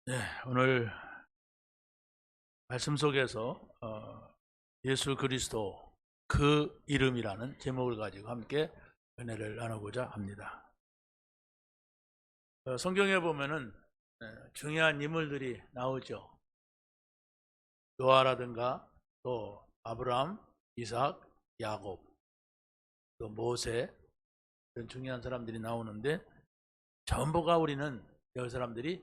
네, 오늘 말씀 속에서 예수 그리스도 그 이름이라는 제목을 가지고 함께 은혜를 나누고자 합니다. 성경에 보면은 중요한 인물들이 나오죠. 노아라든가 또 아브라함, 이삭, 야곱, 또 모세, 이런 중요한 사람들이 나오는데 전부가 우리는 이 사람들이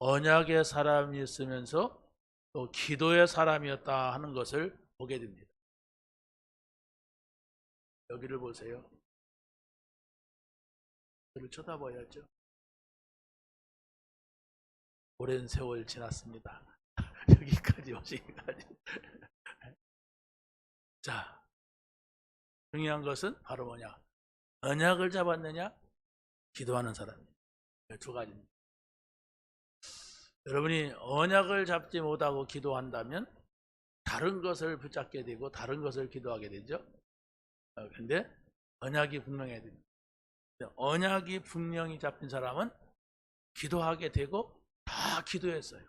언약의 사람이었으면서 또 기도의 사람이었다 하는 것을 보게 됩니다. 여기를 보세요. 저를 쳐다봐야죠. 오랜 세월 지났습니다. 여기까지 오시기까지. 자, 중요한 것은 바로 뭐냐? 언약을 잡았느냐? 기도하는 사람입니다. 두 가지입니다. 여러분이 언약을 잡지 못하고 기도한다면 다른 것을 붙잡게 되고 다른 것을 기도하게 되죠. 근데 언약이 분명해야 됩니다. 언약이 분명히 잡힌 사람은 기도하게 되고 다 기도했어요.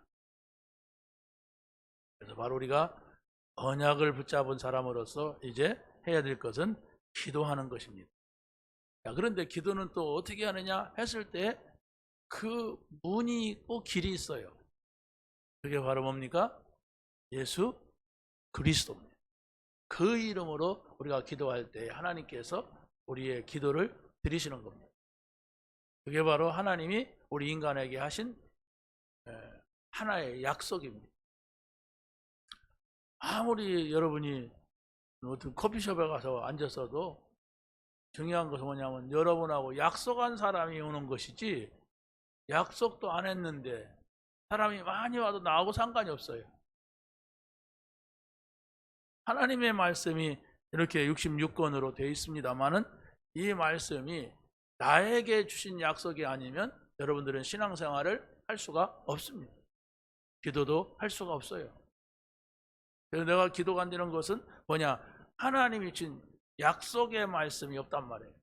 그래서 바로 우리가 언약을 붙잡은 사람으로서 이제 해야 될 것은 기도하는 것입니다. 그런데 기도는 또 어떻게 하느냐 했을 때 그 문이 있고 길이 있어요. 그게 바로 뭡니까? 예수 그리스도입니다. 그 이름으로 우리가 기도할 때 하나님께서 우리의 기도를 들으시는 겁니다. 그게 바로 하나님이 우리 인간에게 하신 하나의 약속입니다. 아무리 여러분이 어떤 커피숍에 가서 앉았어도 중요한 것은 뭐냐면 여러분하고 약속한 사람이 오는 것이지 약속도 안 했는데 사람이 많이 와도 나하고 상관이 없어요. 하나님의 말씀이 이렇게 66권으로 되어 있습니다만은 이 말씀이 나에게 주신 약속이 아니면 여러분들은 신앙생활을 할 수가 없습니다. 기도도 할 수가 없어요. 그래서 내가 기도가 안 되는 것은 뭐냐? 하나님이 준 약속의 말씀이 없단 말이에요.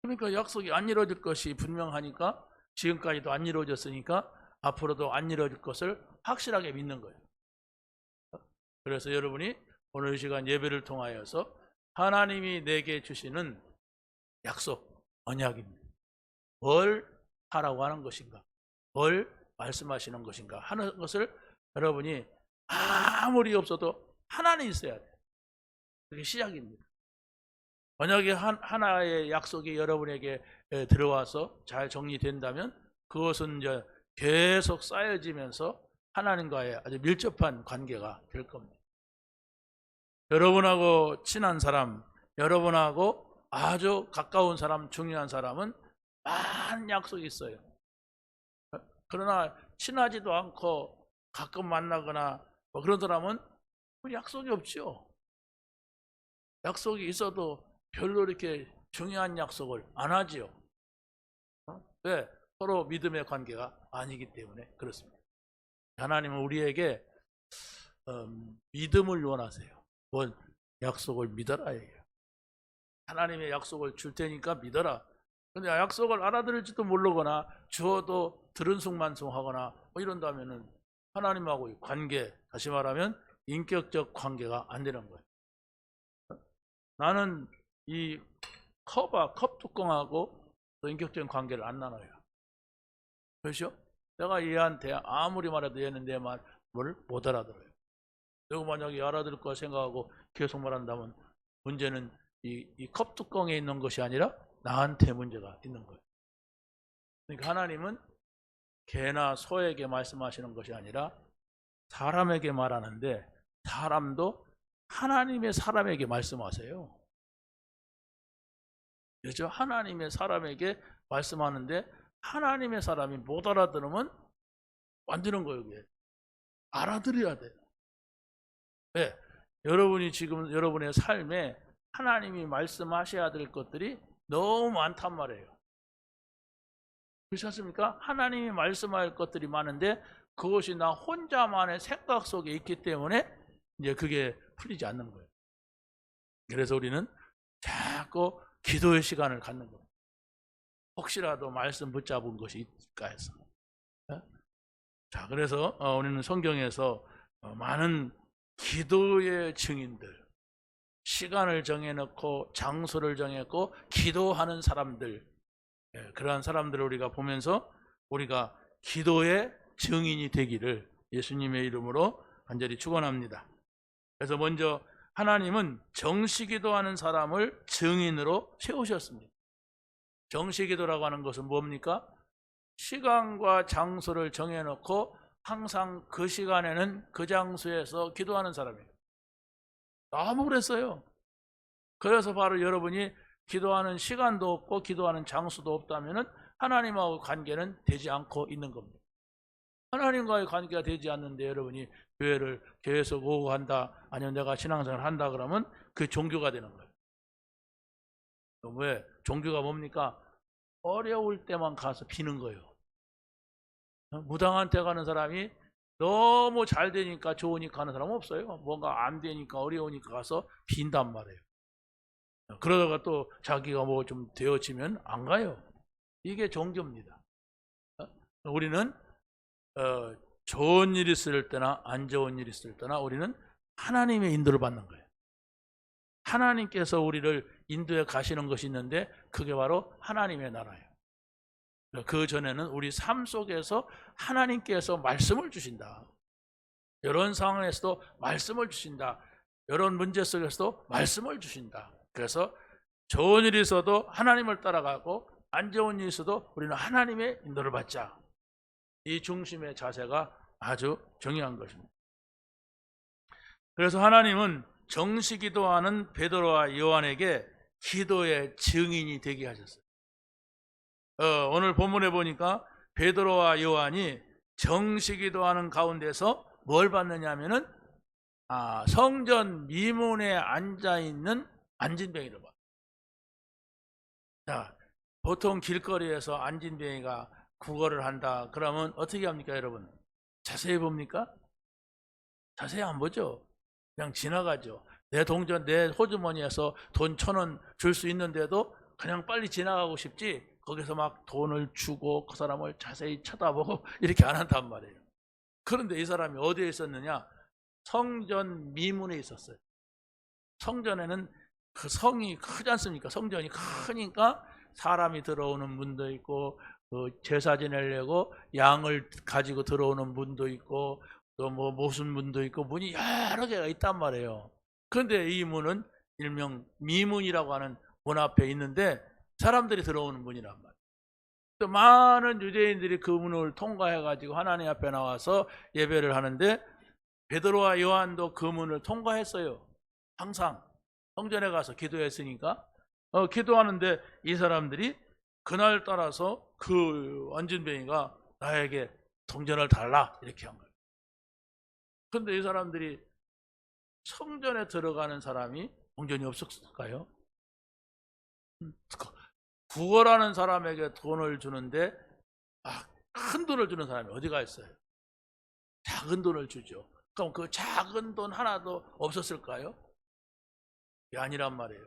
그러니까 약속이 안 이루어질 것이 분명하니까 지금까지도 안 이루어졌으니까 앞으로도 안 이루어질 것을 확실하게 믿는 거예요. 그래서 여러분이 오늘 시간 예배를 통하여서 하나님이 내게 주시는 약속, 언약입니다. 뭘 하라고 하는 것인가? 뭘 말씀하시는 것인가? 하는 것을 여러분이 아무리 없어도 하나는 있어야 돼요. 그게 시작입니다. 만약에 하나의 약속이 여러분에게 들어와서 잘 정리된다면 그것은 이제 계속 쌓여지면서 하나님과의 아주 밀접한 관계가 될 겁니다. 여러분하고 친한 사람, 여러분하고 아주 가까운 사람, 중요한 사람은 많은 약속이 있어요. 그러나 친하지도 않고 가끔 만나거나 뭐 그런 사람은 약속이 없죠. 약속이 있어도 별로 이렇게 중요한 약속을 안 하지요. 왜? 서로 믿음의 관계가 아니기 때문에 그렇습니다. 하나님은 우리에게 믿음을 원하세요. 뭔 약속을 믿어라 얘기해요. 하나님의 약속을 줄 테니까 믿어라. 근데 약속을 알아들을지도 모르거나 주어도 들은 숭만숭하거나 뭐 이런다면은 하나님하고의 관계, 다시 말하면 인격적 관계가 안 되는 거예요. 나는 이 컵 뚜껑하고 인격적인 관계를 안 나눠요. 그렇죠? 내가 얘한테 아무리 말해도 얘는 내 말을 못 알아들어요. 내가 만약에 알아들을 거라 생각하고 계속 말한다면 문제는 이 컵 뚜껑에 있는 것이 아니라 나한테 문제가 있는 거예요. 그러니까 하나님은 개나 소에게 말씀하시는 것이 아니라 사람에게 말하는데 사람도 하나님의 사람에게 말씀하세요. 그렇죠? 하나님의 사람에게 말씀하는데 하나님의 사람이 못 알아들으면 안 되는 거예요. 이게. 알아들어야 돼요. 왜? 여러분이 지금 여러분의 삶에 하나님이 말씀하셔야 될 것들이 너무 많단 말이에요. 그렇지 않습니까? 하나님이 말씀할 것들이 많은데 그것이 나 혼자만의 생각 속에 있기 때문에 이제 그게 풀리지 않는 거예요. 그래서 우리는 자꾸 기도의 시간을 갖는 거예요. 혹시라도 말씀 붙잡은 것이 있을까 해서. 자, 그래서 우리는 성경에서 많은 기도의 증인들, 시간을 정해놓고 장소를 정했고 기도하는 사람들, 그러한 사람들을 우리가 보면서 우리가 기도의 증인이 되기를 예수님의 이름으로 간절히 축원합니다. 그래서 먼저 하나님은 정시기도하는 사람을 증인으로 세우셨습니다. 정시기도라고 하는 것은 뭡니까? 시간과 장소를 정해놓고 항상 그 시간에는 그 장소에서 기도하는 사람이에요. 너무 그랬어요. 그래서 바로 여러분이 기도하는 시간도 없고 기도하는 장소도 없다면 하나님하고 관계는 되지 않고 있는 겁니다. 하나님과의 관계가 되지 않는데 여러분이 교회를 교회에서 오고 한다, 아니면 내가 신앙생활을 한다 그러면 그게 종교가 되는 거예요. 왜? 종교가 뭡니까? 어려울 때만 가서 비는 거예요. 무당한 때 가는 사람이 너무 잘 되니까 좋으니까 하는 사람은 없어요. 뭔가 안 되니까 어려우니까 가서 빈단 말이에요. 그러다가 또 자기가 뭐 좀 되어지면 안 가요. 이게 종교입니다. 우리는 좋은 일 있을 때나 안 좋은 일 있을 때나 우리는 하나님의 인도를 받는 거예요. 하나님께서 우리를 인도해 가시는 것이 있는데 그게 바로 하나님의 나라예요. 그 전에는 우리 삶 속에서 하나님께서 말씀을 주신다. 이런 상황에서도 말씀을 주신다. 이런 문제 속에서도 말씀을 주신다. 그래서 좋은 일이 있어도 하나님을 따라가고 안 좋은 일이 있어도 우리는 하나님의 인도를 받자. 이 중심의 자세가 아주 중요한 것입니다. 그래서 하나님은 정시기도하는 베드로와 요한에게 기도의 증인이 되게 하셨어요. 오늘 본문에 보니까 베드로와 요한이 정시기도하는 가운데서 뭘 받느냐 하면은 성전 미문에 앉아있는 안진뱅이를 봐요. 자, 보통 길거리에서 안진뱅이가 구걸을 한다 그러면 어떻게 합니까 여러분? 자세히 봅니까? 자세히 안 보죠. 그냥 지나가죠. 내 동전, 내 호주머니에서 돈 1,000원 줄 수 있는데도 그냥 빨리 지나가고 싶지 거기서 막 돈을 주고 그 사람을 자세히 쳐다보고 이렇게 안 한단 말이에요. 그런데 이 사람이 어디에 있었느냐? 성전 미문에 있었어요. 성전에는 그 성이 크지 않습니까? 성전이 크니까 사람이 들어오는 문도 있고 제사 지내려고 양을 가지고 들어오는 문도 있고 또 뭐 무슨 문도 있고 문이 여러 개가 있단 말이에요. 그런데 이 문은 일명 미문이라고 하는 문 앞에 있는데 사람들이 들어오는 문이란 말이에요. 또 많은 유대인들이 그 문을 통과해가지고 하나님 앞에 나와서 예배를 하는데 베드로와 요한도 그 문을 통과했어요. 항상 성전에 가서 기도했으니까 기도하는데 이 사람들이 그날 따라서 그 안진뱅이가 나에게 동전을 달라 이렇게 한 거예요. 그런데 이 사람들이 성전에 들어가는 사람이 동전이 없었을까요? 구걸하는 사람에게 돈을 주는데 큰 돈을 주는 사람이 어디가 있어요? 작은 돈을 주죠. 그럼 그 작은 돈 하나도 없었을까요? 그게 아니란 말이에요.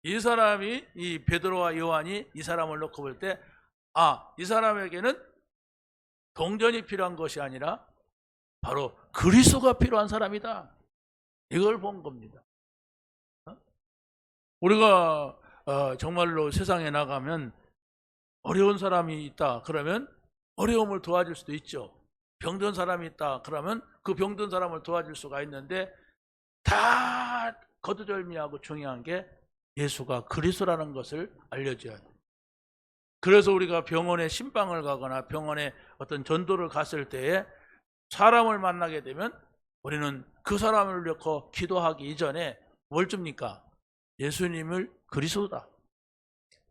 이 사람이 이 베드로와 요한이 이 사람을 놓고 볼 때 이 사람에게는 동전이 필요한 것이 아니라 바로 그리스도가 필요한 사람이다. 이걸 본 겁니다. 우리가 정말로 세상에 나가면 어려운 사람이 있다 그러면 어려움을 도와줄 수도 있죠. 병든 사람이 있다 그러면 그 병든 사람을 도와줄 수가 있는데 다 거두절미하고 중요한 게 예수가 그리스도라는 것을 알려줘야 돼요. 그래서 우리가 병원에 신방을 가거나 병원에 어떤 전도를 갔을 때에 사람을 만나게 되면 우리는 그 사람을 놓고 기도하기 이전에 뭘 줍니까? 예수님을 그리스도다.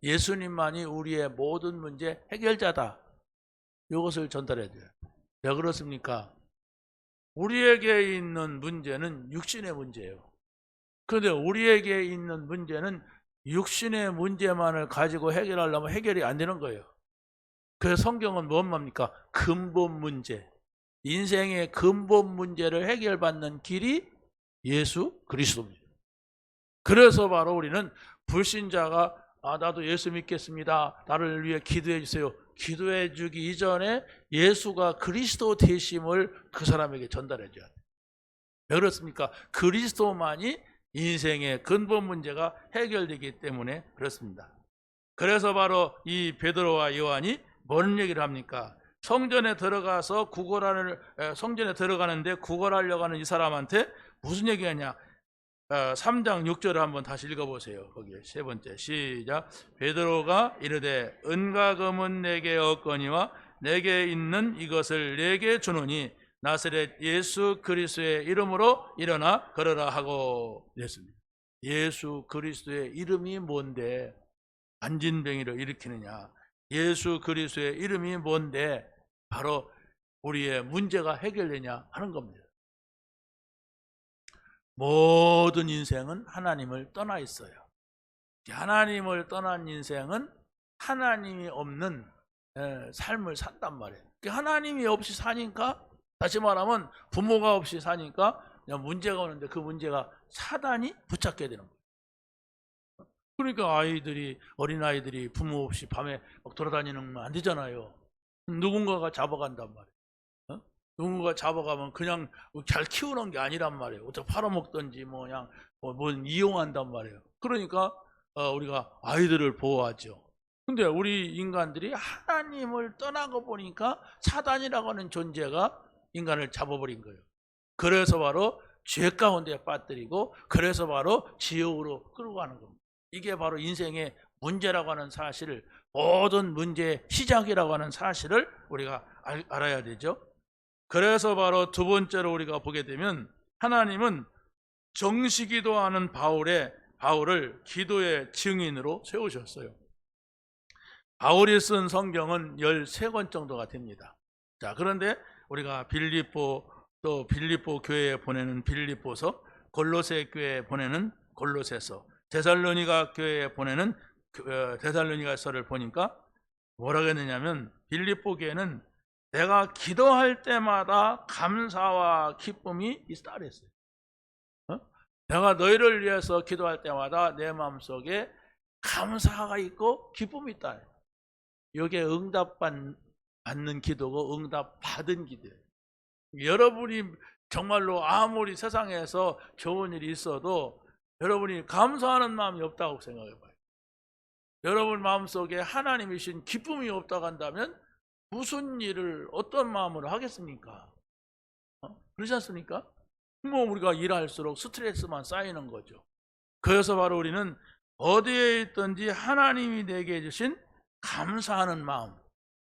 예수님만이 우리의 모든 문제 해결자다. 이것을 전달해야 돼요. 왜 그렇습니까? 우리에게 있는 문제는 육신의 문제예요. 그런데 우리에게 있는 문제는 육신의 문제만을 가지고 해결하려면 해결이 안 되는 거예요. 그래서 성경은 뭔 말입니까? 근본 문제. 인생의 근본 문제를 해결받는 길이 예수 그리스도입니다. 그래서 바로 우리는 불신자가 나도 예수 믿겠습니다. 나를 위해 기도해 주세요. 기도해 주기 이전에 예수가 그리스도 되심을 그 사람에게 전달해 줘야 돼요. 왜 그렇습니까? 그리스도만이 인생의 근본 문제가 해결되기 때문에 그렇습니다. 그래서 바로 이 베드로와 요한이 뭔 얘기를 합니까? 성전에 들어가는데 구걸하려고 하는 이 사람한테 무슨 얘기하냐? 3장 6절을 한번 다시 읽어보세요. 거기에 세 번째 시작. 베드로가 이르되 은과 금은 내게 없거니와 내게 있는 이것을 내게 주노니 나사렛 예수 그리스도의 이름으로 일어나 걸어라 하고 이랬습니다. 예수 그리스도의 이름이 뭔데 안진병이를 일으키느냐? 예수 그리스도의 이름이 뭔데 바로 우리의 문제가 해결되냐 하는 겁니다. 모든 인생은 하나님을 떠나 있어요. 하나님을 떠난 인생은 하나님이 없는 삶을 산단 말이에요. 하나님이 없이 사니까, 다시 말하면 부모가 없이 사니까 문제가 오는데 그 문제가 사단이 붙잡게 되는 거예요. 그러니까 어린아이들이 부모 없이 밤에 막 돌아다니는 건 안 되잖아요. 누군가가 잡아간단 말이에요. 누군가가 잡아가면 그냥 잘 키우는 게 아니란 말이에요. 어떻게 팔아먹든지 그냥 뭘 이용한단 말이에요. 그러니까 우리가 아이들을 보호하죠. 근데 우리 인간들이 하나님을 떠나고 보니까 사단이라고 하는 존재가 인간을 잡아버린 거예요. 그래서 바로 죄 가운데 빠뜨리고, 그래서 바로 지옥으로 끌고 가는 겁니다. 이게 바로 인생의 문제라고 하는 사실을, 모든 문제의 시작이라고 하는 사실을 우리가 알아야 되죠. 그래서 바로 두 번째로 우리가 보게 되면, 하나님은 정시기도 하는 바울을 기도의 증인으로 세우셨어요. 바울이 쓴 성경은 13권 정도가 됩니다. 자, 그런데 우리가 빌립보 교회에 보내는 빌립보서, 골로새 교회에 보내는 골로새서, 데살로니가 교회에 보내는 데살로니가서를 보니까 뭐라고 했느냐면, 빌립보 교회는 내가 기도할 때마다 감사와 기쁨이 있다 그랬어요. 내가 너희를 위해서 기도할 때마다 내 마음속에 감사가 있고 기쁨이 있다. 이게 응답받는 기도고 응답받은 기도예요. 여러분이 정말로 아무리 세상에서 좋은 일이 있어도 여러분이 감사하는 마음이 없다고 생각해봐요. 여러분 마음속에 하나님이신 기쁨이 없다고 한다면 무슨 일을 어떤 마음으로 하겠습니까? 그렇지 않습니까? 우리가 일할수록 스트레스만 쌓이는 거죠. 그래서 바로 우리는 어디에 있든지 하나님이 내게 주신 감사하는 마음,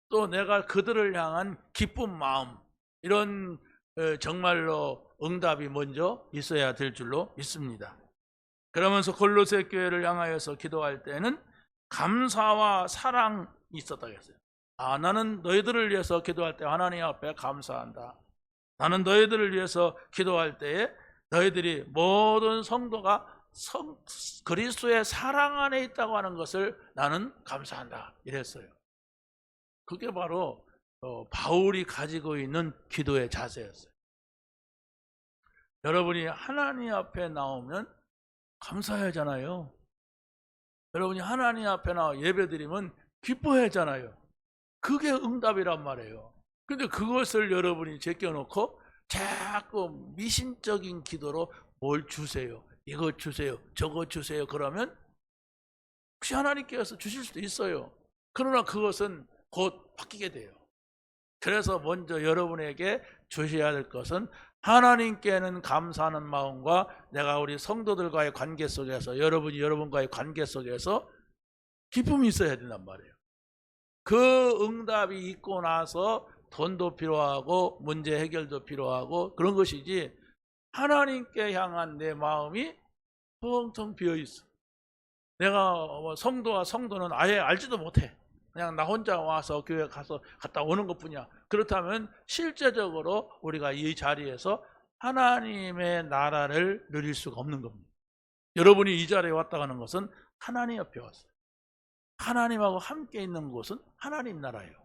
또 내가 그들을 향한 기쁜 마음, 이런 정말로 응답이 먼저 있어야 될 줄로 믿습니다. 그러면서 골로새 교회를 향하여서 기도할 때는 감사와 사랑이 있었다고 했어요. 나는 너희들을 위해서 기도할 때 하나님 앞에 감사한다. 나는 너희들을 위해서 기도할 때에 너희들이 모든 성도가 그리스도의 사랑 안에 있다고 하는 것을 나는 감사한다 이랬어요. 그게 바로 바울이 가지고 있는 기도의 자세였어요. 여러분이 하나님 앞에 나오면 감사해야 하잖아요. 여러분이 하나님 앞에 나와 예배드리면 기뻐해야 하잖아요. 그게 응답이란 말이에요. 근데 그것을 여러분이 제껴놓고 자꾸 미심적인 기도로 뭘 주세요, 이거 주세요, 저거 주세요, 그러면 혹시 하나님께서 주실 수도 있어요. 그러나 그것은 곧 바뀌게 돼요. 그래서 먼저 여러분에게 주셔야 될 것은 하나님께는 감사하는 마음과 내가 우리 성도들과의 관계 속에서, 여러분과의 관계 속에서 기쁨이 있어야 된단 말이에요. 그 응답이 있고 나서 돈도 필요하고 문제 해결도 필요하고 그런 것이지, 하나님께 향한 내 마음이 텅텅 비어 있어. 내가 성도는 아예 알지도 못해. 그냥 나 혼자 와서 교회 갔다 오는 것뿐이야. 그렇다면 실제적으로 우리가 이 자리에서 하나님의 나라를 누릴 수가 없는 겁니다. 여러분이 이 자리에 왔다 가는 것은 하나님 옆에 왔어요. 하나님하고 함께 있는 곳은 하나님 나라예요.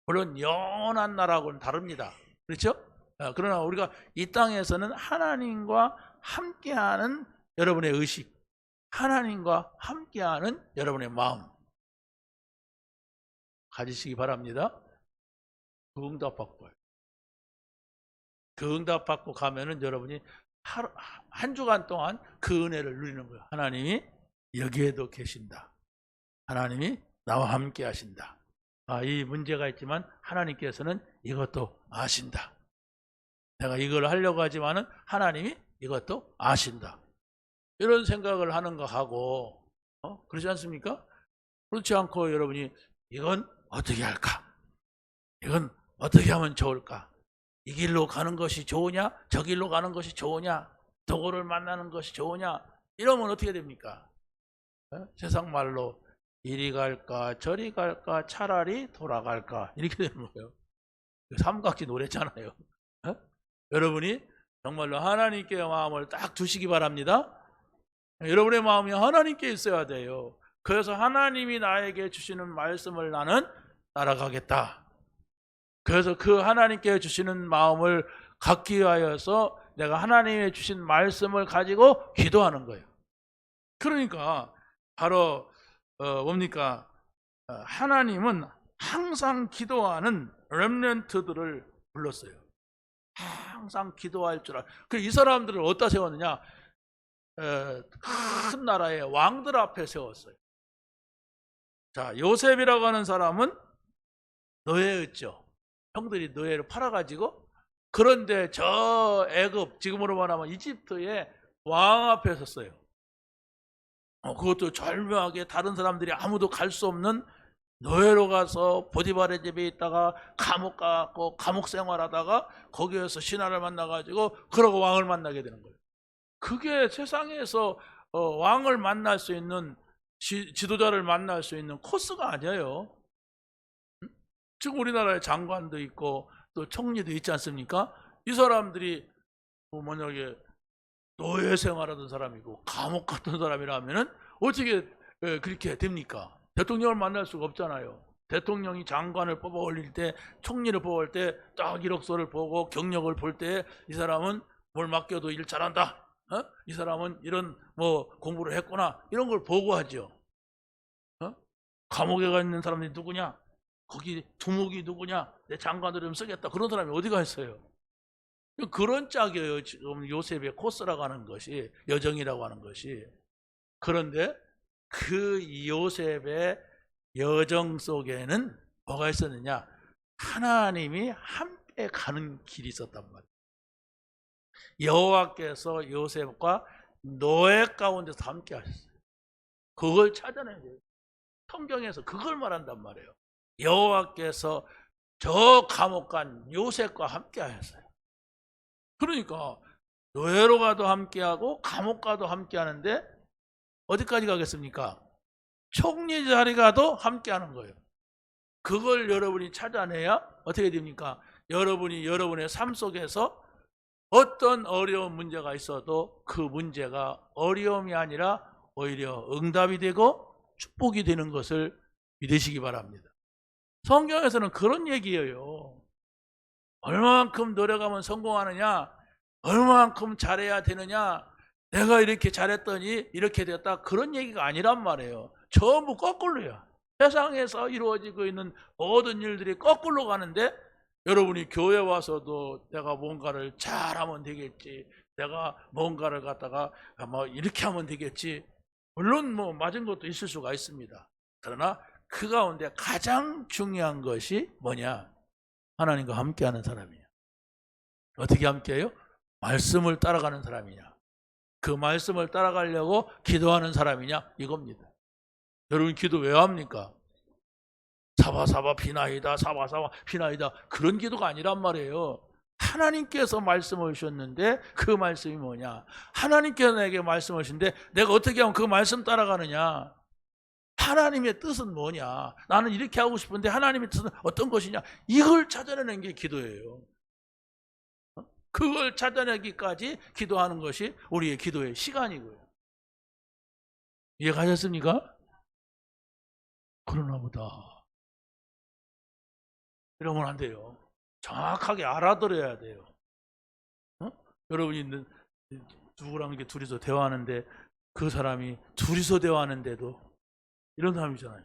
물론 영원한 나라하고는 다릅니다. 그렇죠? 그러나 우리가 이 땅에서는 하나님과 함께하는 여러분의 의식, 하나님과 함께하는 여러분의 마음 가지시기 바랍니다. 그 응답 받고 와요. 그 응답 받고 가면은 여러분이 한 주간 동안 그 은혜를 누리는 거예요. 하나님이 여기에도 계신다. 하나님이 나와 함께 하신다. 이 문제가 있지만 하나님께서는 이것도 아신다. 내가 이걸 하려고 하지만은 하나님이 이것도 아신다. 이런 생각을 하는 거 하고, 그렇지 않습니까? 그렇지 않고 여러분이 이건 어떻게 할까? 이건 어떻게 하면 좋을까? 이 길로 가는 것이 좋으냐? 저 길로 가는 것이 좋으냐? 누구를 만나는 것이 좋으냐? 이러면 어떻게 됩니까? 세상 말로 이리 갈까 저리 갈까 차라리 돌아갈까 이렇게 되는 거예요. 삼각지 노래잖아요. 여러분이 정말로 하나님께 마음을 딱 두시기 바랍니다. 여러분의 마음이 하나님께 있어야 돼요. 그래서 하나님이 나에게 주시는 말씀을 나는 따라가겠다. 그래서 그 하나님께 주시는 마음을 갖기 위하여서 내가 하나님의 주신 말씀을 가지고 기도하는 거예요. 그러니까 바로 뭡니까? 하나님은 항상 기도하는 렘넌트들을 불렀어요. 항상 기도할 줄 알아. 이 사람들을 어디다 세웠느냐? 큰 나라의 왕들 앞에 세웠어요. 자, 요셉이라고 하는 사람은 노예였죠. 형들이 노예를 팔아가지고, 그런데 저 애굽, 지금으로 말하면 이집트의 왕 앞에 섰어요. 그것도 절묘하게 다른 사람들이 아무도 갈 수 없는 노예로 가서 보디발의 집에 있다가 감옥 가고 감옥 생활하다가 거기에서 신하를 만나가지고 그러고 왕을 만나게 되는 거예요. 그게 세상에서 왕을 만날 수 있는 지도자를 만날 수 있는 코스가 아니에요. 지금 우리나라에 장관도 있고 또 총리도 있지 않습니까? 이 사람들이 만약에 노예 생활하던 사람이고 감옥 갔던 사람이라면은 어떻게 그렇게 됩니까? 대통령을 만날 수가 없잖아요. 대통령이 장관을 뽑아 올릴 때, 총리를 뽑아 올 때 딱 이력서를 보고 경력을 볼 때 이 사람은 뭘 맡겨도 일 잘한다. 이 사람은 이런 공부를 했구나. 이런 걸 보고하죠. 감옥에 가 있는 사람들이 누구냐? 거기 두목이 누구냐? 내 장관을 좀 쓰겠다. 그런 사람이 어디가 있어요? 그런 짝이에요. 지금 요셉의 코스라고 하는 것이, 여정이라고 하는 것이. 그런데 그 요셉의 여정 속에는 뭐가 있었느냐? 하나님이 함께 가는 길이 있었단 말이에요. 여호와께서 요셉과 노예 가운데서 함께 하셨어요. 그걸 찾아내야 돼요. 성경에서 그걸 말한단 말이에요. 여호와께서 저 감옥 간 요셉과 함께 하셨어요. 그러니까 노예로 가도 함께하고 감옥 가도 함께하는데 어디까지 가겠습니까? 총리 자리 가도 함께하는 거예요. 그걸 여러분이 찾아내야 어떻게 됩니까? 여러분이 여러분의 삶 속에서 어떤 어려운 문제가 있어도 그 문제가 어려움이 아니라 오히려 응답이 되고 축복이 되는 것을 믿으시기 바랍니다. 성경에서는 그런 얘기예요. 얼마만큼 노력하면 성공하느냐, 얼마만큼 잘해야 되느냐, 내가 이렇게 잘했더니 이렇게 됐다, 그런 얘기가 아니란 말이에요. 전부 거꾸로야. 세상에서 이루어지고 있는 모든 일들이 거꾸로 가는데 여러분이 교회 와서도 내가 뭔가를 잘하면 되겠지, 내가 뭔가를 갖다가 이렇게 하면 되겠지, 물론 맞은 것도 있을 수가 있습니다. 그러나 그 가운데 가장 중요한 것이 뭐냐? 하나님과 함께하는 사람이냐. 어떻게 함께해요? 말씀을 따라가는 사람이냐, 그 말씀을 따라가려고 기도하는 사람이냐, 이겁니다. 여러분 기도 왜 합니까? 사바사바 피나이다, 사바사바 피나이다, 그런 기도가 아니란 말이에요. 하나님께서 말씀을 주셨는데 그 말씀이 뭐냐? 하나님께서 내게 말씀을 주신데 내가 어떻게 하면 그 말씀 따라가느냐? 하나님의 뜻은 뭐냐? 나는 이렇게 하고 싶은데 하나님의 뜻은 어떤 것이냐? 이걸 찾아내는 게 기도예요. 그걸 찾아내기까지 기도하는 것이 우리의 기도의 시간이고요. 이해가셨습니까? 그러나 보다. 이러면 안 돼요. 정확하게 알아들어야 돼요. 여러분이 누구랑 이렇게 둘이서 대화하는데 그 사람이 둘이서 대화하는데도 이런 사람이잖아요.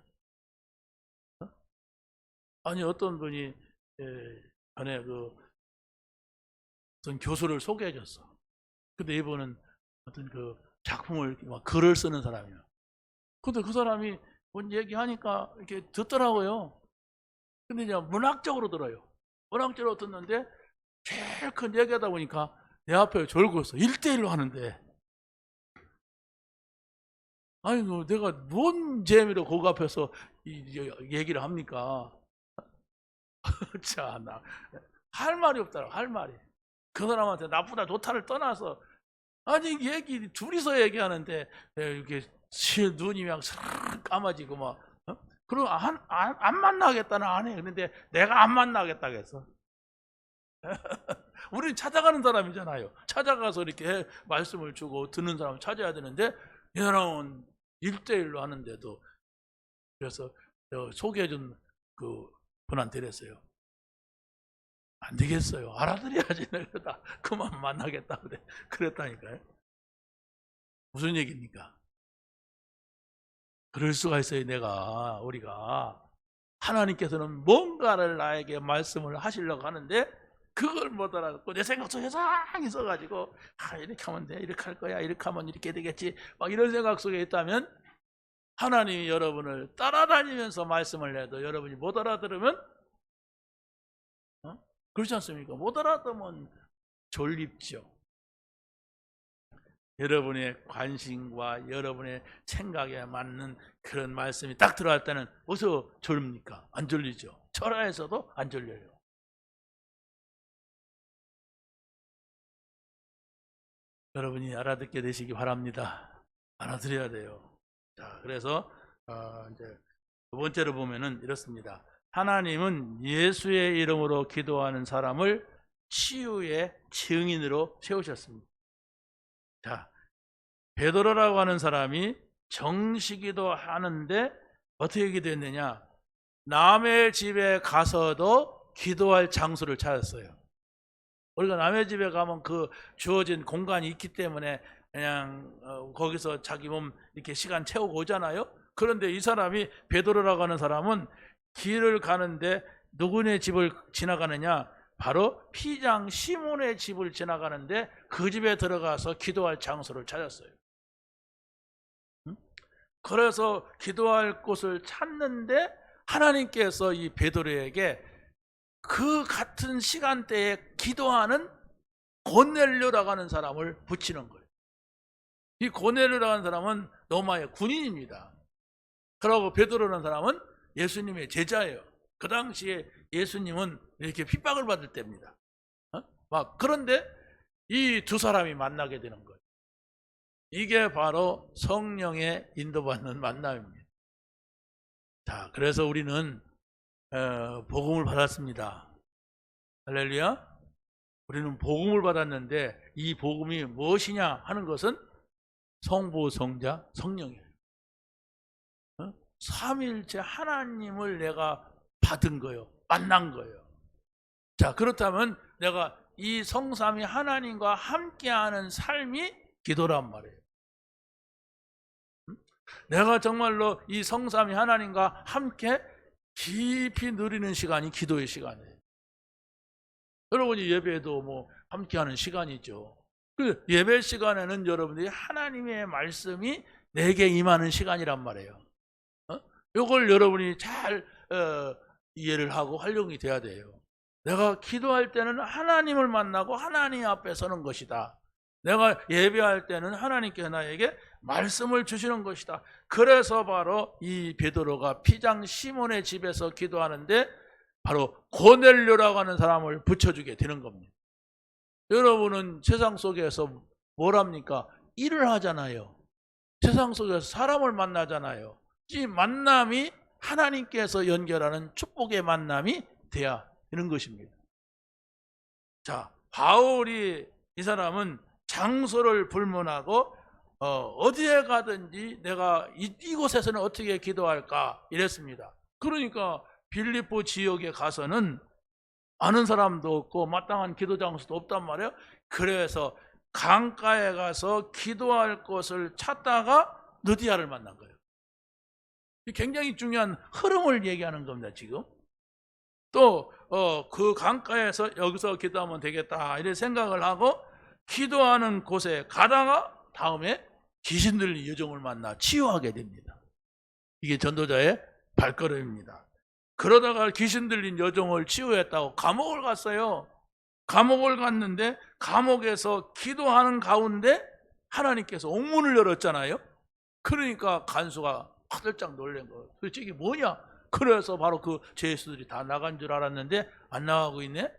아니 어떤 분이 전에 어떤 교수를 소개해 줬어. 근데 이분은 어떤 작품을 막 글을 쓰는 사람이야. 근데 그 사람이 뭔 얘기하니까 이렇게 듣더라고요. 근데 이제 문학적으로 들어요. 문학적으로 듣는데 제일 큰 얘기하다 보니까 내 앞에 졸고 있어. 1대1로 하는데. 아니, 내가 뭔 재미로 거기 앞에서 얘기를 합니까? 자, 할 말이 없더라고, 할 말이. 그 사람한테 나쁘다 좋다를 떠나서, 아니, 둘이서 얘기하는데, 이렇게 눈이 그냥 싹 감아지고 막, 그럼 안 만나겠다는 안 해. 그런데 내가 안 만나겠다고 했어. 우리는 찾아가는 사람이잖아요. 찾아가서 이렇게 말씀을 주고 듣는 사람을 찾아야 되는데, 이 사람은 1대1로 하는데도, 그래서 소개해준 그 분한테 이랬어요. 안 되겠어요. 알아들어야지. 내가 그만 만나겠다. 그랬다니까요. 무슨 얘기입니까? 그럴 수가 있어요. 우리가 하나님께서는 뭔가를 나에게 말씀을 하시려고 하는데 그걸 못 알아듣고 내 생각 속에 세상이 있어가지고 이렇게 하면 돼, 이렇게 할 거야, 이렇게 하면 이렇게 되겠지, 막 이런 생각 속에 있다면 하나님이 여러분을 따라다니면서 말씀을 해도 여러분이 못 알아들으면 그렇지 않습니까? 못 알아들으면 졸립죠. 여러분의 관심과 여러분의 생각에 맞는 그런 말씀이 딱 들어갈 때는 어디서 졸립니까? 안 졸리죠. 철야에서도 안 졸려요. 여러분이 알아듣게 되시기 바랍니다. 알아들어야 돼요. 자, 그래서 이제 두 번째로 보면은 이렇습니다. 하나님은 예수의 이름으로 기도하는 사람을 치유의 증인으로 세우셨습니다. 자, 베드로라고 하는 사람이 정시기도 하는데 어떻게 기도했느냐? 남의 집에 가서도 기도할 장소를 찾았어요. 우리가 남의 집에 가면 그 주어진 공간이 있기 때문에 그냥 거기서 자기 몸 이렇게 시간 채우고 오잖아요. 그런데 이 사람이, 베드로라고 하는 사람은 길을 가는데 누구네 집을 지나가느냐? 바로 피장 시몬의 집을 지나가는데 그 집에 들어가서 기도할 장소를 찾았어요. 그래서 기도할 곳을 찾는데 하나님께서 이 베드로에게 그 같은 시간대에 기도하는 고넬료라고 하는 사람을 붙이는 거예요. 이 고넬료라고 하는 사람은 로마의 군인입니다. 그러고 베드로라는 사람은 예수님의 제자예요. 그 당시에 예수님은 이렇게 핍박을 받을 때입니다. 그런데 이 두 사람이 만나게 되는 거예요. 이게 바로 성령의 인도받는 만남입니다. 자, 그래서 우리는 복음을 받았습니다. 할렐루야. 우리는 복음을 받았는데 이 복음이 무엇이냐 하는 것은 성부, 성자, 성령이에요. 삼일체 하나님을 내가 받은 거예요. 만난 거예요. 자, 그렇다면 내가 이 성삼위 하나님과 함께하는 삶이 기도란 말이에요. 내가 정말로 이 성삼위 하나님과 함께 깊이 누리는 시간이 기도의 시간이에요. 여러분이 예배도 함께하는 시간이죠. 그 예배 시간에는 여러분들이 하나님의 말씀이 내게 임하는 시간이란 말이에요. 이걸 여러분이 잘 이해를 하고 활용이 돼야 돼요. 내가 기도할 때는 하나님을 만나고 하나님 앞에 서는 것이다. 내가 예배할 때는 하나님께서 나에게 말씀을 주시는 것이다. 그래서 바로 이 베드로가 피장 시몬의 집에서 기도하는데 바로 고넬료라고 하는 사람을 붙여주게 되는 겁니다. 여러분은 세상 속에서 뭘 합니까? 일을 하잖아요. 세상 속에서 사람을 만나잖아요. 이 만남이 하나님께서 연결하는 축복의 만남이 돼야 되는 것입니다. 자, 바울이, 이 사람은 장소를 불문하고 어디에 가든지 내가 이곳에서는 어떻게 기도할까 이랬습니다. 그러니까 빌립보 지역에 가서는 아는 사람도 없고 마땅한 기도 장소도 없단 말이에요. 그래서 강가에 가서 기도할 곳을 찾다가 느디아를 만난 거예요. 굉장히 중요한 흐름을 얘기하는 겁니다, 지금. 또 그 강가에서 여기서 기도하면 되겠다 이런 생각을 하고 기도하는 곳에 가다가 다음에 귀신 들린 여종을 만나 치유하게 됩니다. 이게 전도자의 발걸음입니다. 그러다가 귀신 들린 여종을 치유했다고 감옥을 갔어요. 감옥을 갔는데 감옥에서 기도하는 가운데 하나님께서 옥문을 열었잖아요. 그러니까 간수가 화들짝 놀란 거예요. 도대체 이게 뭐냐? 그래서 바로 그 죄수들이 다 나간 줄 알았는데 안 나가고 있네.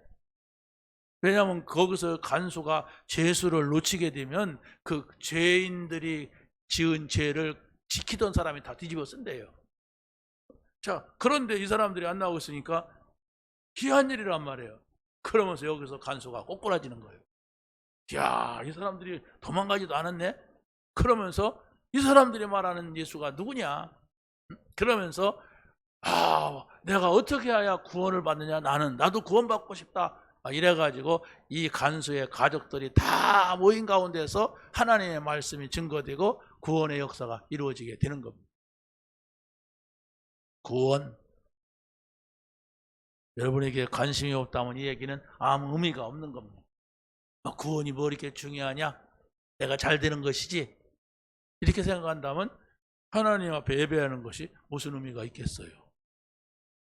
왜냐하면 거기서 간수가 죄수를 놓치게 되면 그 죄인들이 지은 죄를 지키던 사람이 다 뒤집어 쓴대요. 자, 그런데 이 사람들이 안 나오고 있으니까 귀한 일이란 말이에요. 그러면서 여기서 간수가 꼬꾸라지는 거예요. 이야, 이 사람들이 도망가지도 않았네? 그러면서 이 사람들이 말하는 예수가 누구냐? 그러면서 내가 어떻게 해야 구원을 받느냐? 나도 구원받고 싶다. 이래가지고 이 간수의 가족들이 다 모인 가운데서 하나님의 말씀이 증거되고 구원의 역사가 이루어지게 되는 겁니다. 구원. 여러분에게 관심이 없다면 이 얘기는 아무 의미가 없는 겁니다. 구원이 뭐 이렇게 중요하냐? 내가 잘 되는 것이지? 이렇게 생각한다면 하나님 앞에 예배하는 것이 무슨 의미가 있겠어요?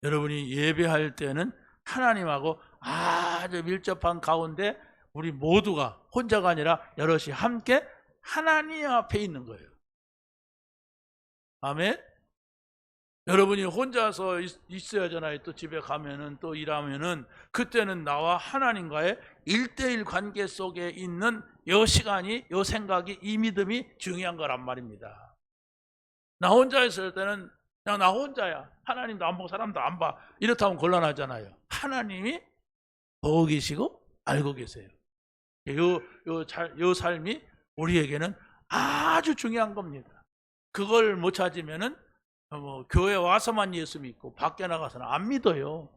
여러분이 예배할 때는 하나님하고 아주 밀접한 가운데 우리 모두가 혼자가 아니라 여럿이 함께 하나님 앞에 있는 거예요. 아멘? 여러분이 혼자서 있어야잖아요. 또 집에 가면은 또 일하면은 그때는 나와 하나님과의 1대1 관계 속에 있는 이 시간이, 이 생각이, 이 믿음이 중요한 거란 말입니다. 나 혼자 있을 때는 그냥 나 혼자야. 하나님도 안 보고 사람도 안 봐. 이렇다면 곤란하잖아요. 하나님이 보고 계시고 알고 계세요. 요 삶이 우리에게는 아주 중요한 겁니다. 그걸 못 찾으면은 교회 와서만 예수 믿고 밖에 나가서는 안 믿어요.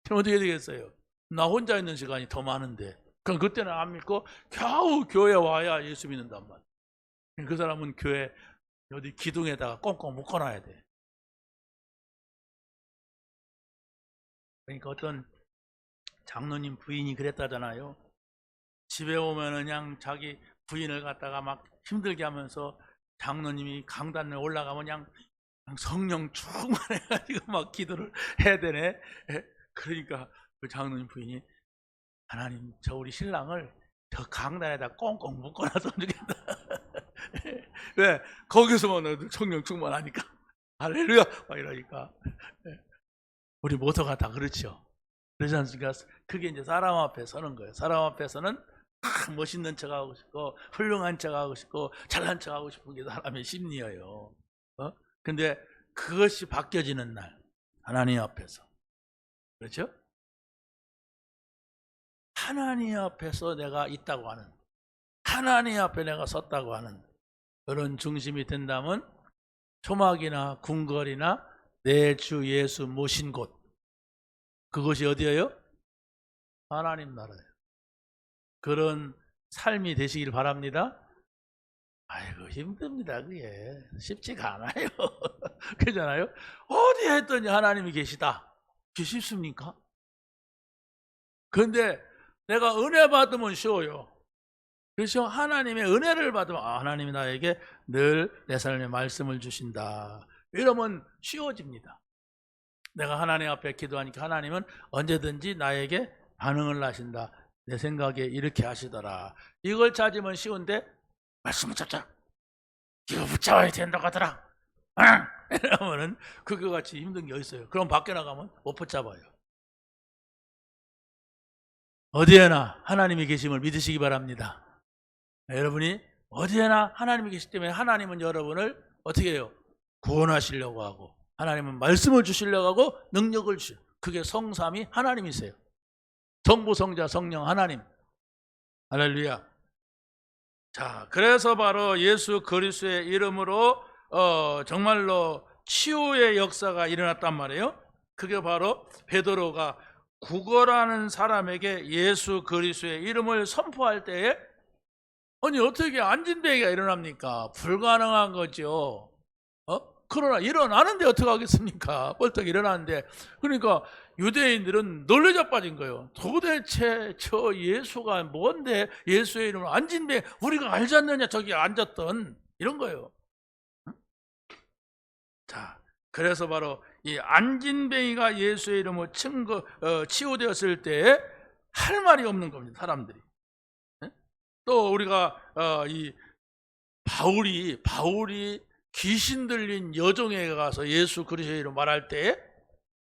그럼 어떻게 되겠어요? 나 혼자 있는 시간이 더 많은데 그럼 그때는 안 믿고 겨우 교회 와야 예수 믿는단 말이에요. 그 사람은 교회 어디 기둥에다가 꽁꽁 묶어놔야 돼. 그러니까 어떤 장로님 부인이 그랬다잖아요. 집에 오면은 그냥 자기 부인을 갖다가 막 힘들게 하면서 장로님이 강단에 올라가면 그냥 성령 충만해가지고 막 기도를 해야 되네. 그러니까 그 장로님 부인이 하나님 저 우리 신랑을 저 강단에다 꽁꽁 묶어놨으면 좋겠다. 왜? 거기서만 성령 충만하니까. 할렐루야! 막 이러니까. 우리 모두가 다 그렇죠. 그러지 않습니까? 그게 이제 사람 앞에 서는 거예요. 사람 앞에서는 멋있는 척 하고 싶고 훌륭한 척 하고 싶고 잘난 척 하고 싶은 게 사람의 심리예요. 근데 그것이 바뀌어지는 날 하나님 앞에서, 그렇죠? 하나님 앞에서 내가 있다고 하는, 하나님 앞에 내가 섰다고 하는 그런 중심이 된다면 초막이나 궁궐이나 내 주 예수 모신 곳, 그것이 어디예요? 하나님 나라예요. 그런 삶이 되시길 바랍니다. 아이고 힘듭니다. 그게 쉽지가 않아요. 그러잖아요. 어디 했더니 하나님이 계시다. 그게 쉽습니까? 그런데 내가 은혜 받으면 쉬워요. 그래서 하나님의 은혜를 받으면 하나님이 나에게 늘 내 삶의 말씀을 주신다. 이러면 쉬워집니다. 내가 하나님 앞에 기도하니까 하나님은 언제든지 나에게 반응을 하신다. 내 생각에 이렇게 하시더라. 이걸 찾으면 쉬운데 말씀을 잡자. 이거 붙잡아야 된다고 하더라. 이러면은 그거 같이 힘든 게 있어요. 그럼 밖에 나가면 못 붙잡아요. 어디에나 하나님이 계심을 믿으시기 바랍니다. 여러분이 어디에나 하나님이 계시기 때문에 하나님은 여러분을 어떻게 해요? 구원하시려고 하고 하나님은 말씀을 주시려고 하고 능력을 주셔. 그게 성삼위 하나님이세요. 성부, 성자, 성령 하나님. 할렐루야. 자, 그래서 바로 예수 그리스도의 이름으로 정말로 치유의 역사가 일어났단 말이에요. 그게 바로 베드로가 구걸하는 사람에게 예수 그리스도의 이름을 선포할 때에 아니 어떻게 안진뱅이가 일어납니까? 불가능한 거죠. 그러나 일어나는데 어떻게 하겠습니까? 벌떡 일어나는데. 그러니까 유대인들은 놀래 자빠진 거예요. 도대체 저 예수가 뭔데 예수의 이름으로 안진뱅이 우리가 알지 않느냐 저기 앉았던 이런 거예요. 자, 그래서 바로 이 안진뱅이가 예수의 이름으로 치유되었을 때 할 말이 없는 겁니다. 사람들이. 또 우리가 이 바울이 귀신 들린 여종에 가서 예수 그리스도의 이름 말할 때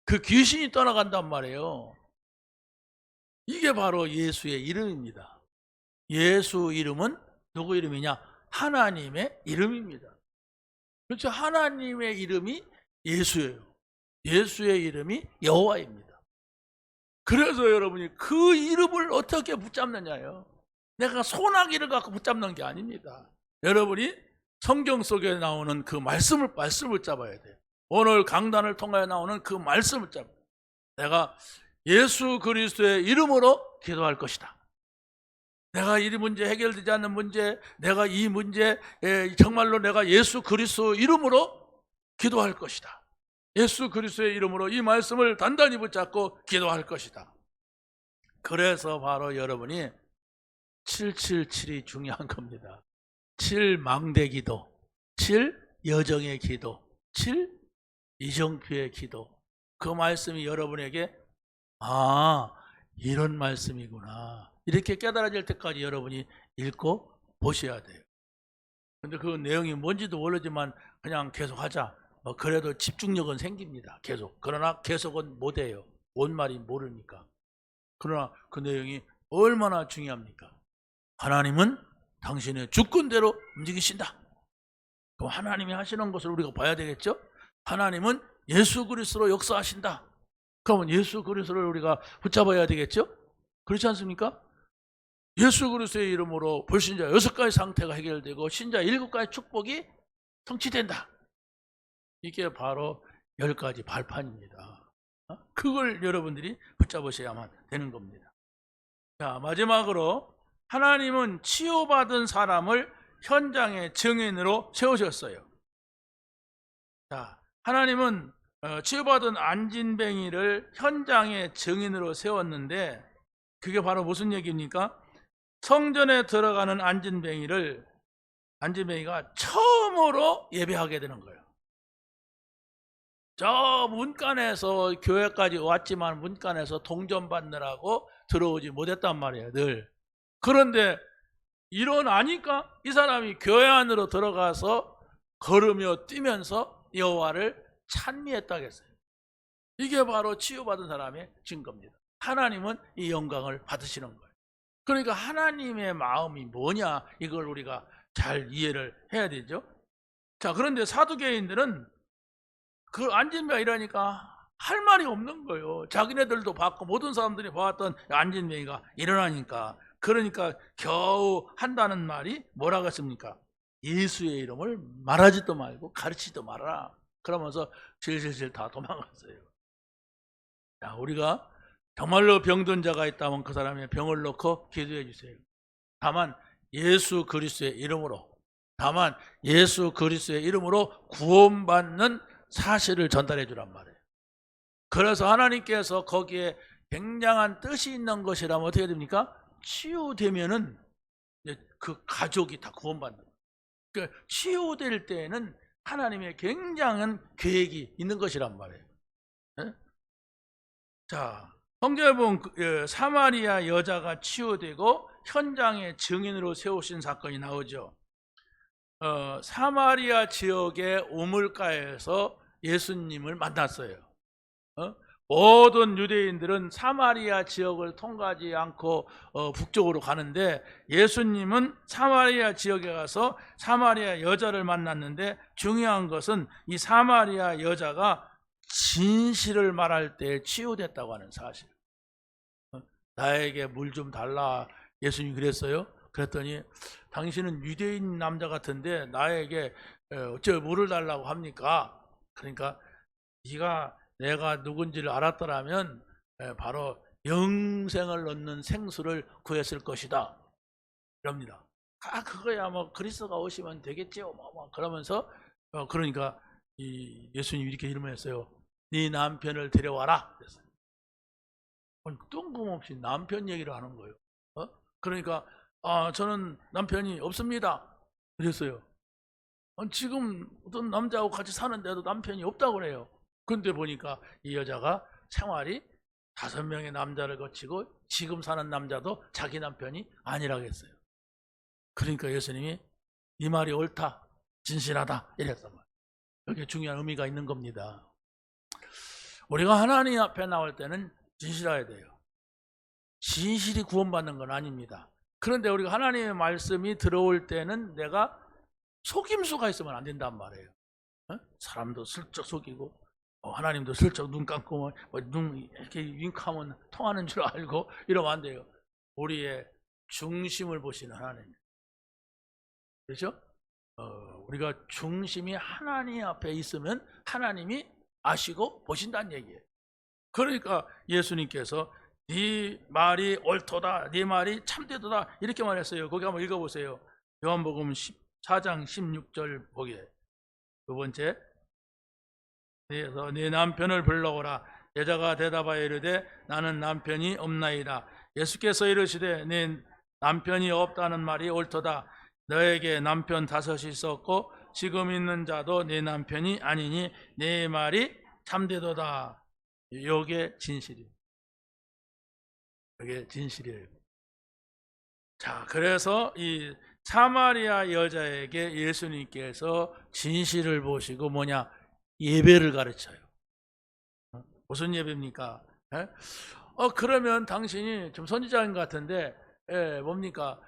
그 귀신이 떠나간단 말이에요. 이게 바로 예수의 이름입니다. 예수 이름은 누구 이름이냐? 하나님의 이름입니다. 그렇죠? 하나님의 이름이 예수예요. 예수의 이름이 여호와입니다. 그래서 여러분이 그 이름을 어떻게 붙잡느냐요? 내가 소나기를 갖고 붙잡는 게 아닙니다. 여러분이 성경 속에 나오는 그 말씀을 잡아야 돼요. 오늘 강단을 통하여 나오는 그 말씀을 잡아야 돼요. 내가 예수 그리스도의 이름으로 기도할 것이다. 내가 이 문제 해결되지 않는 문제, 내가 이 문제 정말로 내가 예수 그리스도 이름으로 기도할 것이다. 예수 그리스도의 이름으로 이 말씀을 단단히 붙잡고 기도할 것이다. 그래서 바로 여러분이 777이 중요한 겁니다. 7 망대 기도, 7 여정의 기도, 7 이정표의 기도. 그 말씀이 여러분에게 이런 말씀이구나 이렇게 깨달아질 때까지 여러분이 읽고 보셔야 돼요. 근데 그 내용이 뭔지도 모르지만 그냥 계속 하자. 그래도 집중력은 생깁니다. 계속. 그러나 계속은 못해요. 뭔 말이 모르니까. 그러나 그 내용이 얼마나 중요합니까? 하나님은 당신의 주권대로 움직이신다. 그럼 하나님이 하시는 것을 우리가 봐야 되겠죠? 하나님은 예수 그리스도로 역사하신다. 그러면 예수 그리스도를 우리가 붙잡아야 되겠죠? 그렇지 않습니까? 예수 그리스도의 이름으로 불신자 6가지 상태가 해결되고 신자 7가지 축복이 성취된다. 이게 바로 10가지 발판입니다. 그걸 여러분들이 붙잡으셔야만 되는 겁니다. 자, 마지막으로 하나님은 치유받은 사람을 현장의 증인으로 세우셨어요. 자, 하나님은 치유받은 안진뱅이를 현장의 증인으로 세웠는데 그게 바로 무슨 얘기입니까? 성전에 들어가는 안진뱅이가 처음으로 예배하게 되는 거예요. 저 문간에서 교회까지 왔지만 문간에서 동전 받느라고 들어오지 못했단 말이에요, 늘. 그런데 일어나니까 이 사람이 교회 안으로 들어가서 걸으며 뛰면서 여호와를 찬미했다고 했어요. 이게 바로 치유받은 사람의 증거입니다. 하나님은 이 영광을 받으시는 거예요. 그러니까 하나님의 마음이 뭐냐 이걸 우리가 잘 이해를 해야 되죠. 자, 그런데 사두개인들은 그 안진뱅이가 이러니까 할 말이 없는 거예요. 자기네들도 봤고 모든 사람들이 봐왔던 안진뱅이가 일어나니까. 그러니까 겨우 한다는 말이 뭐라고 했습니까? 예수의 이름을 말하지도 말고 가르치지도 말아라. 그러면서 질질질 다 도망갔어요. 자, 우리가 정말로 병든 자가 있다면 그 사람의 병을 놓고 기도해 주세요. 다만 예수 그리스도의 이름으로 구원받는 사실을 전달해 주란 말이에요. 그래서 하나님께서 거기에 굉장한 뜻이 있는 것이라면 어떻게 됩니까? 치유되면은 그 가족이 다 구원받는 거예요. 그러니까 치유될 때에는 하나님의 굉장한 계획이 있는 것이란 말이에요. 네? 자, 성경에 보면 사마리아 여자가 치유되고 현장의 증인으로 세우신 사건이 나오죠. 사마리아 지역의 우물가에서 예수님을 만났어요. 모든 유대인들은 사마리아 지역을 통과하지 않고 북쪽으로 가는데 예수님은 사마리아 지역에 가서 사마리아 여자를 만났는데 중요한 것은 이 사마리아 여자가 진실을 말할 때 치유됐다고 하는 사실. 나에게 물 좀 달라 예수님이 그랬어요. 그랬더니 당신은 유대인 남자 같은데 나에게 어째 물을 달라고 합니까? 그러니까 네가 내가 누군지를 알았더라면 바로 영생을 얻는 생수를 구했을 것이다. 이럽니다. 그거야 뭐 그리스도가 오시면 되겠지요. 뭐 그러면서 그러니까 이 예수님이 이렇게 이름을 했어요. 네 남편을 데려와라. 그랬어요. 뜬금없이 남편 얘기를 하는 거예요. 그러니까 저는 남편이 없습니다. 그랬어요. 지금 어떤 남자하고 같이 사는데도 남편이 없다고 그래요. 근데 보니까 이 여자가 생활이 5명의 남자를 거치고 지금 사는 남자도 자기 남편이 아니라고 했어요. 그러니까 예수님이 이 말이 옳다, 진실하다 이랬단 말이에요. 여기에 중요한 의미가 있는 겁니다. 우리가 하나님 앞에 나올 때는 진실해야 돼요. 진실이 구원받는 건 아닙니다. 그런데 우리가 하나님의 말씀이 들어올 때는 내가 속임수가 있으면 안 된단 말이에요. 사람도 슬쩍 속이고 하나님도 슬쩍 눈 감고 눈 이렇게 윙크하면 통하는 줄 알고 이러면 안 돼요. 우리의 중심을 보시는 하나님. 그렇죠? 우리가 중심이 하나님 앞에 있으면 하나님이 아시고 보신다는 얘기예요. 그러니까 예수님께서 네 말이 옳도다, 네 말이 참되도다 이렇게 말했어요. 거기 한번 읽어보세요. 요한복음 14장 16절 보게. 두 번째, 그래서 네 남편을 불러오라. 여자가 대답하여 이르되 나는 남편이 없나이다. 예수께서 이르시되 네 남편이 없다는 말이 옳도다. 너에게 남편 5이 있었고 지금 있는 자도 네 남편이 아니니 네 말이 참되도다. 이게 진실이에요. 이게 진실이에요. 자, 그래서 이 사마리아 여자에게 예수님께서 진실을 보시고 뭐냐? 예배를 가르쳐요. 무슨 예배입니까? 그러면 당신이 좀 선지자인 것 같은데 뭡니까?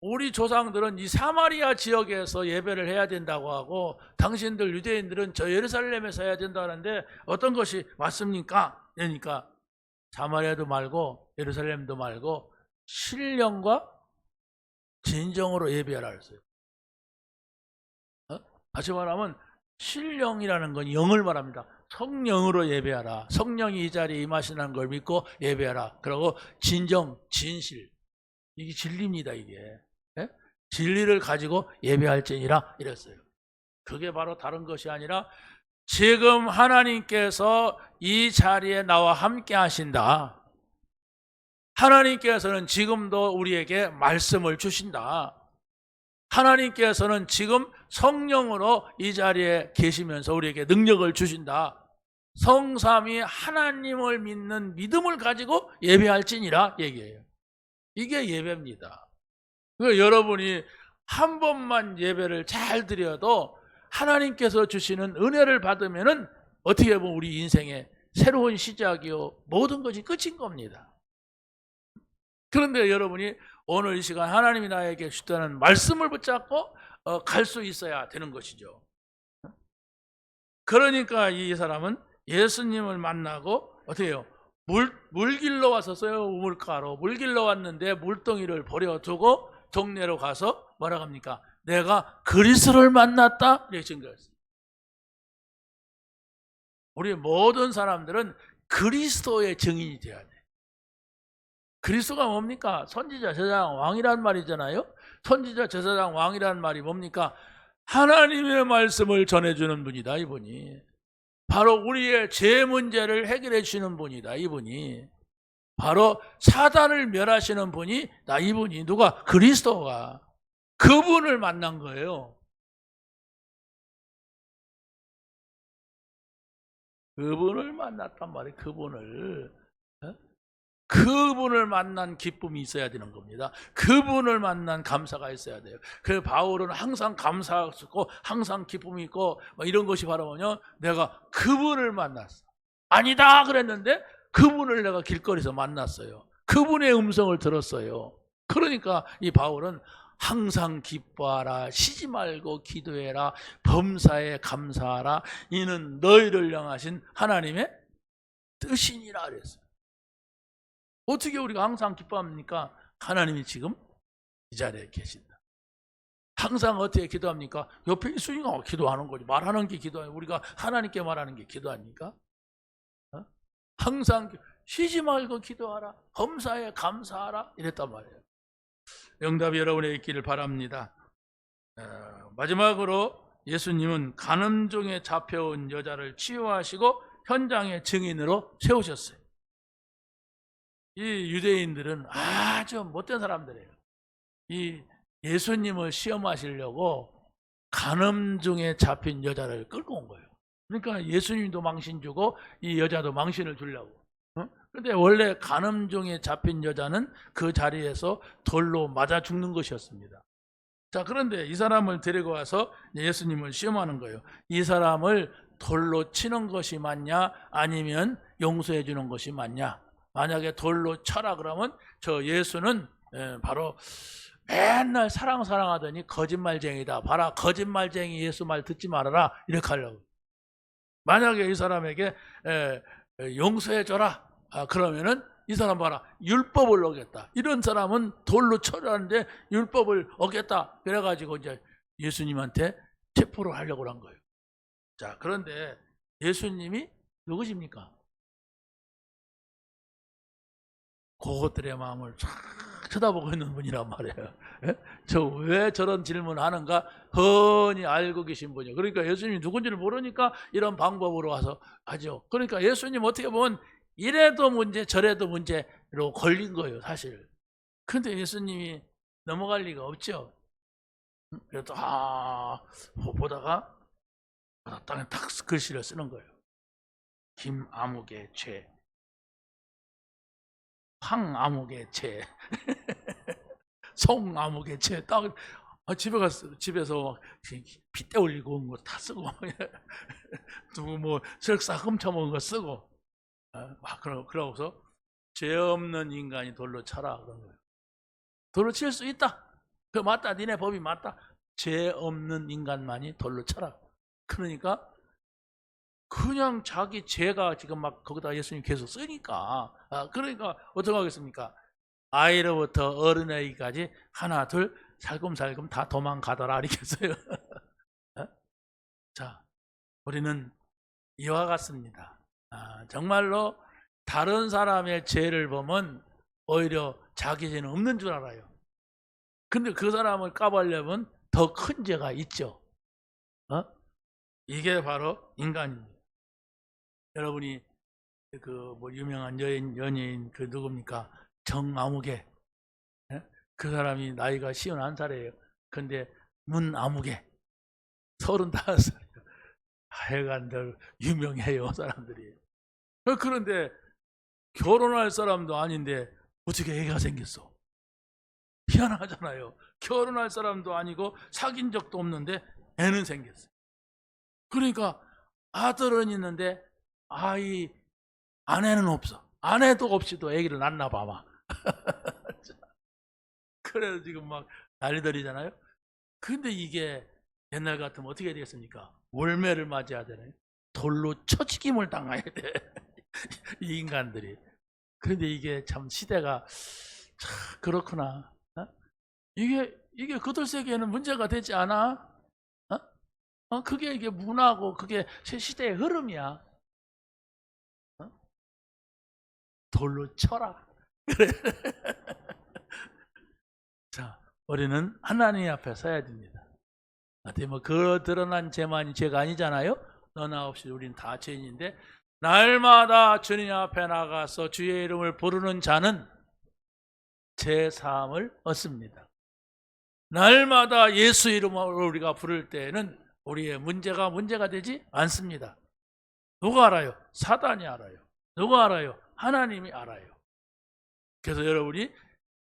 우리 조상들은 이 사마리아 지역에서 예배를 해야 된다고 하고 당신들 유대인들은 저 예루살렘에서 해야 된다는데 어떤 것이 맞습니까? 그러니까 사마리아도 말고 예루살렘도 말고 신령과 진정으로 예배하라 그랬어요. 다시 말하면 신령이라는 건 영을 말합니다. 성령으로 예배하라. 성령이 이 자리에 임하시는 걸 믿고 예배하라. 그리고 진정, 진실. 이게 진리입니다, 이게. 진리를 가지고 예배할지니라 이랬어요. 그게 바로 다른 것이 아니라 지금 하나님께서 이 자리에 나와 함께 하신다. 하나님께서는 지금도 우리에게 말씀을 주신다. 하나님께서는 지금 성령으로 이 자리에 계시면서 우리에게 능력을 주신다. 성삼위 하나님을 믿는 믿음을 가지고 예배할지니라 얘기해요. 이게 예배입니다. 그러니까 여러분이 한 번만 예배를 잘 드려도 하나님께서 주시는 은혜를 받으면은 어떻게 보면 우리 인생의 새로운 시작이요 모든 것이 끝인 겁니다. 그런데 여러분이 오늘 이 시간 하나님이 나에게 주시다는 말씀을 붙잡고 갈 수 있어야 되는 것이죠. 그러니까 이 사람은 예수님을 만나고 어떻게 해요? 물길로 왔었어요. 우물가로 물길로 왔는데 물동이를 버려두고 동네로 가서 뭐라고 합니까? 내가 그리스도를 만났다 이렇게 증거했어요. 우리 모든 사람들은 그리스도의 증인이 돼야 돼. 그리스도가 뭡니까? 선지자, 제사장, 왕이란 말이잖아요. 선지자, 제사장, 왕이란 말이 뭡니까? 하나님의 말씀을 전해주는 분이다, 이분이. 바로 우리의 죄 문제를 해결해 주시는 분이다, 이분이. 바로 사단을 멸하시는 분이 이분이. 누가? 그리스도가. 그분을 만난 거예요. 그분을 만났단 말이에요. 그분을 만난 기쁨이 있어야 되는 겁니다. 그분을 만난 감사가 있어야 돼요. 그 바울은 항상 감사하고 항상 기쁨이 있고 이런 것이 바로 뭐냐? 내가 그분을 만났어. 아니다 그랬는데 그분을 내가 길거리에서 만났어요. 그분의 음성을 들었어요. 그러니까 이 바울은 항상 기뻐하라, 쉬지 말고 기도해라, 범사에 감사하라, 이는 너희를 향하신 하나님의 뜻이니라 그랬어요. 어떻게 우리가 항상 기뻐합니까? 하나님이 지금 이 자리에 계신다. 항상 어떻게 기도합니까? 옆에 있으니까 기도하는 거지. 말하는 게 기도예요. 우리가 하나님께 말하는 게 기도 아닙니까? 항상 쉬지 말고 기도하라, 범사에 감사하라 이랬단 말이에요. 응답이 여러분에게 있기를 바랍니다. 마지막으로 예수님은 간음종에 잡혀온 여자를 치유하시고 현장의 증인으로 세우셨어요. 이 유대인들은 아주 못된 사람들이에요. 이 예수님을 시험하시려고 간음중에 잡힌 여자를 끌고 온 거예요. 그러니까 예수님도 망신 주고 이 여자도 망신을 주려고. 근데 원래 간음중에 잡힌 여자는 그 자리에서 돌로 맞아 죽는 것이었습니다. 자, 그런데 이 사람을 데리고 와서 예수님을 시험하는 거예요. 이 사람을 돌로 치는 것이 맞냐, 아니면 용서해 주는 것이 맞냐. 만약에 돌로 쳐라 그러면 저 예수는 바로 맨날 사랑하더니 거짓말쟁이다. 봐라, 거짓말쟁이 예수 말 듣지 말아라. 이렇게 하려고. 만약에 이 사람에게 용서해 줘라. 그러면은 이 사람 봐라, 율법을 어겼다. 이런 사람은 돌로 쳐라는데 율법을 어겼다. 그래가지고 이제 예수님한테 체포를 하려고 한 거예요. 자, 그런데 예수님이 누구십니까? 그것들의 마음을 쫙 쳐다보고 있는 분이란 말이에요. 저 왜 저런 질문하는가 훤히 알고 계신 분이에요. 그러니까 예수님이 누군지를 모르니까 이런 방법으로 와서 하죠. 그러니까 예수님 어떻게 보면 이래도 문제 저래도 문제로 걸린 거예요, 사실. 근데 예수님이 넘어갈 리가 없죠. 그래도 보다가 땅에 탁 글씨를 쓰는 거예요. 김아묵의 죄, 황아묵의 죄, 송아묵의 죄. 딱 집에 가서 집에서 빗대 올리고 온 거 다 쓰고 누구 뭐 설사 훔쳐먹은 거 쓰고 막 그러고서 죄 없는 인간이 돌로 쳐라 그런 거예요. 돌로 칠 수 있다. 그 맞다. 니네 법이 맞다. 죄 없는 인간만이 돌로 쳐라. 그러니까 그냥 자기 죄가 지금 막 거기다 예수님 계속 쓰니까 그러니까 어떻게 하겠습니까? 아이로부터 어린아이까지 하나 둘 살금살금 다 도망가더라 이렇게 했어요. 자, 우리는 이와 같습니다. 정말로 다른 사람의 죄를 보면 오히려 자기 죄는 없는 줄 알아요. 근데 그 사람을 까발려면 더 큰 죄가 있죠. 이게 바로 인간입니다. 여러분이 그 뭐 유명한 연예인 그 누굽니까? 정아무개. 그 사람이 나이가 51살이에요. 근데 문아무개 35살이에요. 하여간들 유명해요, 사람들이. 그런데 결혼할 사람도 아닌데 어떻게 애가 생겼어? 희한하잖아요. 결혼할 사람도 아니고 사귄 적도 없는데 애는 생겼어요. 그러니까 아들은 있는데 아내는 없어. 아내도 없이도 아기를 낳나 봐, 막. 그래서 지금 막 난리들이잖아요. 근데 이게 옛날 같으면 어떻게 되겠습니까? 월매를 맞아야 되네. 돌로 쳐죽임을 당해야 돼. 이 인간들이. 그런데 이게 참 시대가 참 그렇구나. 이게 그들 세계에는 문제가 되지 않아? 그게 이게 문화고 그게 시대의 흐름이야. 돌로 쳐라. 자, 우리는 하나님 앞에 서야 됩니다. 어떻게 뭐 그 드러난 죄만이 죄가 아니잖아요. 너나 없이 우리는 다 죄인인데 날마다 주님 앞에 나가서 주의 이름을 부르는 자는 죄 사함을 얻습니다. 날마다 예수 이름으로 우리가 부를 때에는 우리의 문제가 되지 않습니다. 누가 알아요? 사단이 알아요. 누가 알아요? 하나님이 알아요. 그래서 여러분이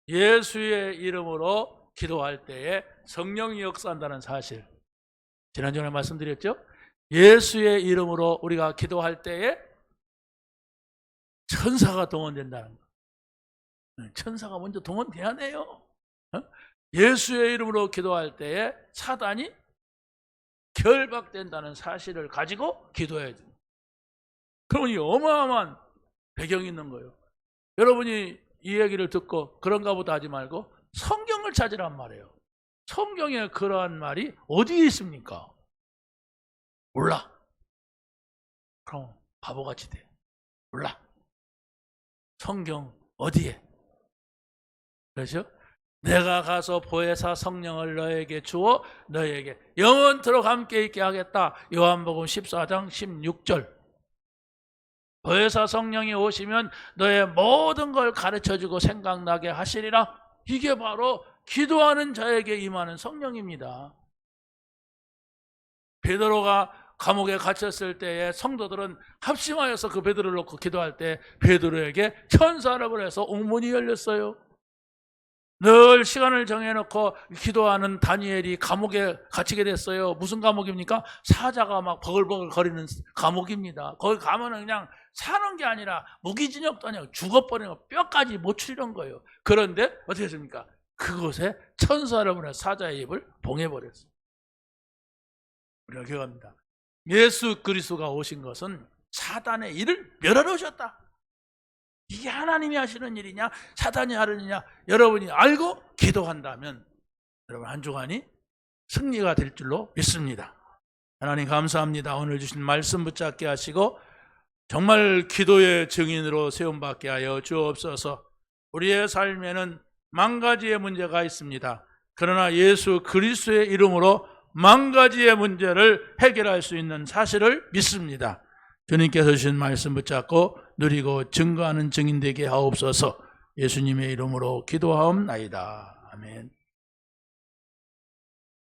예수의 이름으로 기도할 때에 성령이 역사한다는 사실, 지난주에 말씀드렸죠? 예수의 이름으로 우리가 기도할 때에 천사가 동원된다는 거. 천사가 먼저 동원돼야 돼요. 예수의 이름으로 기도할 때에 사단이 결박된다는 사실을 가지고 기도해야 돼요. 그러니 어마어마한 배경이 있는 거예요. 여러분이 이 얘기를 듣고 그런가 보다 하지 말고 성경을 찾으란 말이에요. 성경에 그러한 말이 어디에 있습니까? 몰라. 그럼 바보같이 돼. 몰라. 성경 어디에? 그렇죠? 내가 가서 보혜사 성령을 너에게 주어 너에게 영원토록 함께 있게 하겠다. 요한복음 14장 16절. 보혜사 성령이 오시면 너의 모든 걸 가르쳐주고 생각나게 하시리라. 이게 바로 기도하는 자에게 임하는 성령입니다. 베드로가 감옥에 갇혔을 때에 성도들은 합심하여서 그 베드로를 놓고 기도할 때 베드로에게 천사를 보내서 옥문이 열렸어요. 늘 시간을 정해놓고 기도하는 다니엘이 감옥에 갇히게 됐어요. 무슨 감옥입니까? 사자가 막 버글버글 거리는 감옥입니다. 거기 가면은 그냥 사는 게 아니라 무기징역도 아니고 죽어버리는 거, 뼈까지 못 추리는 거예요. 그런데 어떻게 했습니까? 그곳에 천사를 보내 사자의 입을 봉해버렸어요. 우리가 기억합니다. 예수 그리스도가 오신 것은 사단의 일을 멸하러 오셨다. 이게 하나님이 하시는 일이냐 사단이 하는 일이냐 여러분이 알고 기도한다면 여러분 한 주간이 승리가 될 줄로 믿습니다. 하나님 감사합니다. 오늘 주신 말씀 붙잡게 하시고 정말 기도의 증인으로 세움받게 하여 주옵소서. 우리의 삶에는 만 가지의 문제가 있습니다. 그러나 예수 그리스도의 이름으로 만 가지의 문제를 해결할 수 있는 사실을 믿습니다. 주님께서 주신 말씀 붙잡고 누리고 증거하는 증인 되게 하옵소서. 예수님의 이름으로 기도하옵나이다. 아멘.